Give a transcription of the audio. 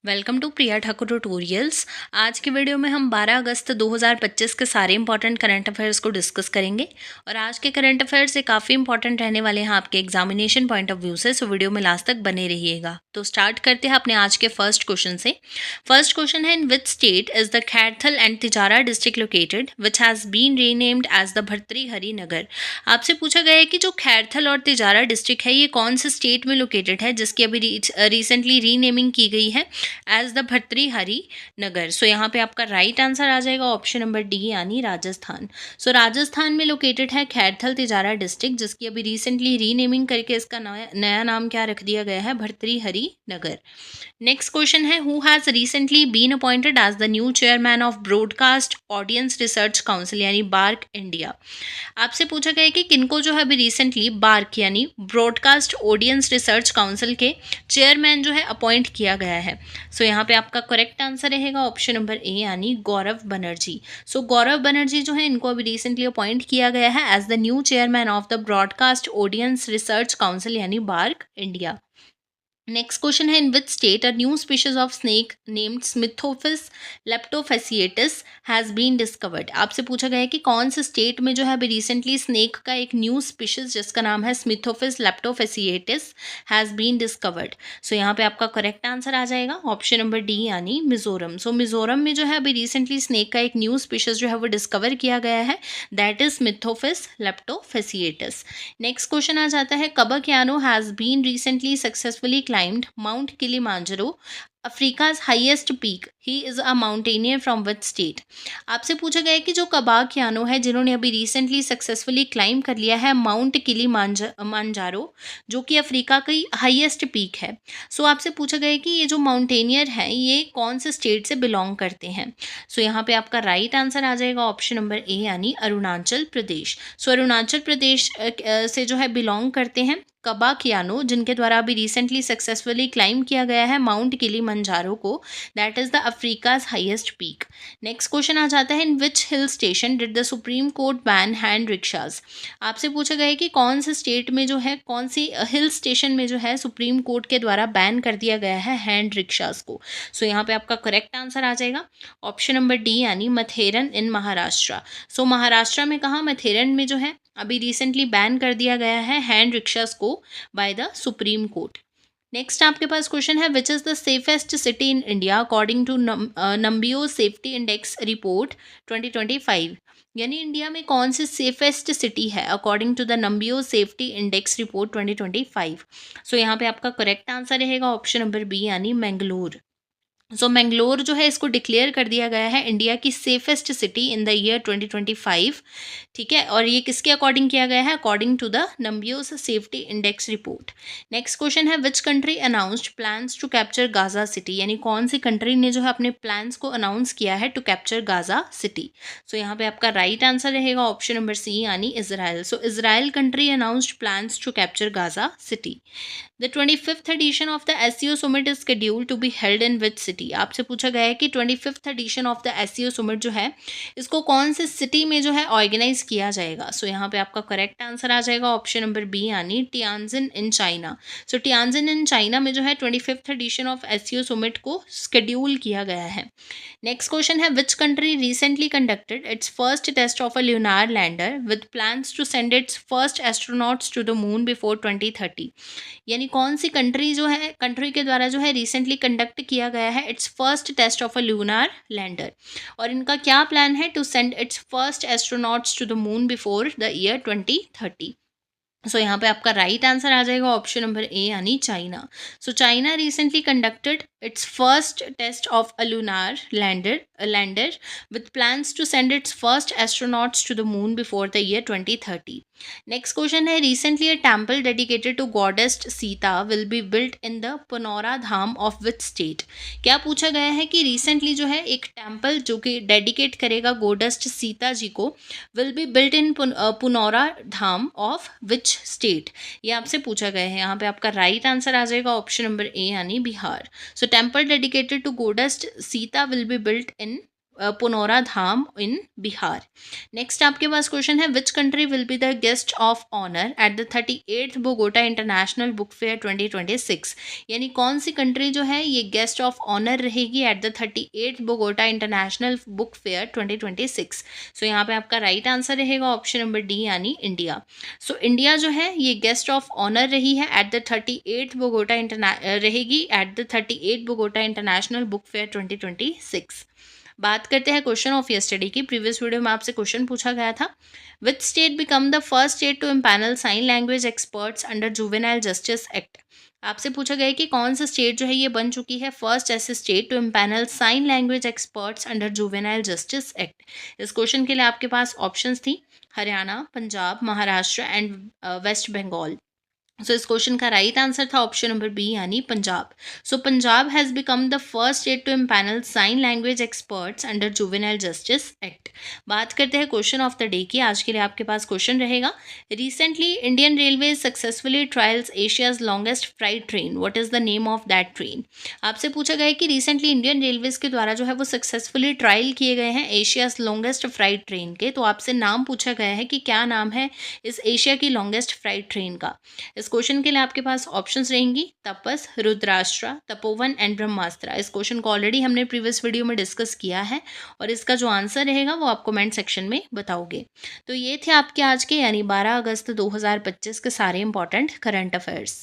Welcome to Priya Thakur tutorials. आज की video में हम 12 अगस्त 2025 के सारे इंपॉर्टेंट करंट अफेयर्स को डिस्कस करेंगे और आज के करंट अफेयर्स से काफ़ी इंपॉर्टेंट रहने वाले हैं आपके एग्जामिनेशन पॉइंट ऑफ व्यू से। सो वीडियो में लास्ट तक बने रहिएगा। तो स्टार्ट करते हैं अपने आज के फर्स्ट क्वेश्चन से। फर्स्ट क्वेश्चन है, in which state is the Khairthal and Tijara district located which has been renamed as the Bhartrihari Nagar. आपसे पूछा गया है कि जो खैरथल और तिजारा डिस्ट्रिक्ट है ये कौन से स्टेट में लोकेटेड है जिसकी अभी रिसेंटली रीनेमिंग की गई है एज द भर्तृहरि नगर। सो यहाँ पे आपका राइट आंसर आ जाएगा ऑप्शन नंबर डी यानी राजस्थान। सो राजस्थान में लोकेटेड है खैरथल तिजारा डिस्ट्रिक्ट जिसकी अभी रिसेंटली रीनेमिंग करके इसका नया नाम क्या रख दिया गया है, भर्तृहरि नगर। नेक्स्ट क्वेश्चन है, who has recently been appointed as the new chairman of broadcast audience research council यानी बार्क इंडिया। आपसे पूछा गया है कि किनको जो है अभी रिसेंटली बार्क यानी ब्रॉडकास्ट ऑडियंस रिसर्च काउंसिल के चेयरमैन जो है अपॉइंट किया गया है। सो यहाँ पे आपका करेक्ट आंसर रहेगा ऑप्शन नंबर ए यानी गौरव बनर्जी। सो गौरव बनर्जी जो है इनको अभी रिसेंटली अपॉइंट किया गया है as the new chairman of the broadcast audience research council यानी बार्क इंडिया। नेक्स्ट क्वेश्चन है, in which state a new species of snake named Smithophis leptofasciatus has been discovered. आपसे पूछा गया है कि कौन से स्टेट में जो है अभी रिसेंटली स्नेक का एक न्यू स्पीशीज जिसका नाम है स्मिथोफिस लेप्टोफेसिएटिस हैज़ बीन डिस्कवर्ड। सो यहाँ पे आपका करेक्ट आंसर आ जाएगा ऑप्शन नंबर डी यानी मिजोरम। सो मिजोरम में जो है अभी रिसेंटली स्नेक का एक न्यू स्पीशीज जो है वो डिस्कवर किया गया है, that is Smithophis leptofasciatus. Next question आ जाता है, Kabak Yano has been recently successfully climbed Mount Kilimanjaro, Africa's highest peak. He is a mountaineer from which state? आपसे पूछा गया है कि जो कबाक यानो है जिन्होंने अभी रिसेंटली सक्सेसफुली क्लाइम कर लिया है माउंट किलीमांजारो जो कि अफ्रीका की हाईएस्ट पीक है। सो आपसे पूछा गया है कि ये जो माउंटेनियर है ये कौन से स्टेट से बिलोंग करते हैं। सो यहाँ पे आपका राइट आंसर आ जाएगा ऑप्शन नंबर ए यानी अरुणाचल प्रदेश। सो अरुणाचल प्रदेश से जो है बिलोंग करते हैं कबाक यानो जिनके द्वारा अभी रिसेंटली सक्सेसफुली क्लाइम किया गया है माउंट किलीमंजारो को, that is the Africa's highest peak. Next question आ जाता है, in which hill station did the supreme court ban hand rickshaws. आपसे पूछा गया है कि कौन से स्टेट में जो है कौन सी हिल स्टेशन में जो है सुप्रीम कोर्ट के द्वारा बैन कर दिया गया है हैंड रिक्शाज को। सो यहाँ पे आपका करेक्ट आंसर आ जाएगा ऑप्शन नंबर डी यानी मथेरन इन महाराष्ट्र। सो महाराष्ट्र में कहा मथेरन में जो है अभी रिसेंटली बैन कर दिया गया है हैंड रिक्शास को by the supreme court. Next आपके पास क्वेश्चन है, which is the safest city in India according to Numbeo safety index report 2025। यानी इंडिया में कौन सी सेफेस्ट सिटी है according to the Numbeo safety index report 2025। सो यहाँ पे आपका करेक्ट आंसर रहेगा ऑप्शन नंबर बी यानी मैंगलोर। सो मैंगलोर जो है इसको डिक्लेयर कर दिया गया है इंडिया की safest city in the year 2025। ठीक है, और ये किसके अकॉर्डिंग किया गया है, according to the Numbeo's safety index report. Next question है, which country announced plans to capture Gaza City. यानी कौन सी कंट्री ने जो है अपने प्लान्स को अनाउंस किया है to capture Gaza city. So यहाँ पे आपका राइट आंसर रहेगा ऑप्शन नंबर सी यानी Israel. So Israel country announced plans to capture Gaza city. The 25th edition of the SCO summit is scheduled to be held in which city. आपसे पूछा गया है कि 25th edition of the SCO summit जो है इसको कौन से सिटी में जो है ऑर्गेनाइज किया जाएगा। सो यहाँ पे आपका करेक्ट आंसर आ जाएगा ऑप्शन नंबर बी यानी टियानजिन in China. So टियानजिन in China में जो है 25th edition of SCO Sumit को शेड्यूल किया गया है। नेक्स्ट क्वेश्चन है, which country recently conducted its first test of a lunar lander with plans to send its first astronauts to the moon before 2030। यानी कौन सी कंट्री जो है कंट्री के द्वारा जो है रिसेंटली कंडक्ट किया गया है its first test of a lunar lander और इनका क्या प्लान है to send its first astronauts to the moon before the year 2030। सो यहाँ पे आपका राइट आंसर आ जाएगा ऑप्शन नंबर ए यानी China. So China recently conducted its first test of a lunar lander with plans to send its first astronauts to the moon before the year 2030। Next question है, recently a temple dedicated to goddess Sita will be built in the Punaura Dham of which state. क्या पूछा गया है कि recently जो है एक temple जो कि डेडिकेट करेगा गॉडेस सीता जी को will be built in Punaura Dham of which state, ये आपसे पूछा गया है। यहाँ पे आपका राइट आंसर आ जाएगा ऑप्शन नंबर ए यानी Bihar. So temple dedicated to goddess Sita will be built in Punaura Dham in Bihar. Next आपके पास क्वेश्चन है, which country will be the guest of honour at the 38th Bogota international book fair 2026। यानी कौन सी country जो है ये गेस्ट ऑफ ऑनर रहेगी at the 38th Bogota international book fair 2026। So यहाँ पे आपका राइट आंसर रहेगा ऑप्शन नंबर डी यानी इंडिया। सो इंडिया जो है ये गेस्ट ऑफ ऑनर रही है एट द 38th बोगोटा रहेगी at the 38th Bogota international book fair 2026। बात करते हैं क्वेश्चन ऑफ यस्टरडे की। प्रीवियस वीडियो में आपसे क्वेश्चन पूछा गया था, which state become the first state to empanel sign language experts under juvenile justice act. आपसे पूछा गया है कि कौन सा स्टेट जो है ये बन चुकी है फर्स्ट ऐसे state to empanel sign language experts under juvenile justice act. इस क्वेश्चन के लिए आपके पास ऑप्शंस थी Haryana, Punjab, Maharashtra and West Bengal. So इस क्वेश्चन का राइट आंसर था ऑप्शन नंबर बी यानी Punjab. So Punjab has become the first state to empanel sign language experts under juvenile justice act. बात करते हैं क्वेश्चन ऑफ द डे की। आज के लिए आपके पास क्वेश्चन रहेगा, recently Indian railway successfully trials Asia's longest freight train, what is the name of that train. आपसे पूछा गया है कि रिसेंटली इंडियन रेलवेज के द्वारा जो है वो सक्सेसफुली ट्रायल किए गए हैं एशियाज लॉन्गेस्ट फ्राइट ट्रेन के। तो आपसे नाम पूछा गया है कि क्या नाम है इस एशिया की लॉन्गेस्ट फ्राइट ट्रेन का। इस क्वेश्चन के लिए आपके पास ऑप्शंस रहेंगी तपस, रुद्राष्ट्र, तपोवन एंड ब्रह्मास्त्र। इस क्वेश्चन को ऑलरेडी हमने प्रीवियस वीडियो में डिस्कस किया है और इसका जो आंसर रहेगा वो आप कमेंट सेक्शन में बताओगे। तो ये थे आपके आज के यानी 12 अगस्त 2025 के सारे इंपॉर्टेंट करंट अफेयर्स।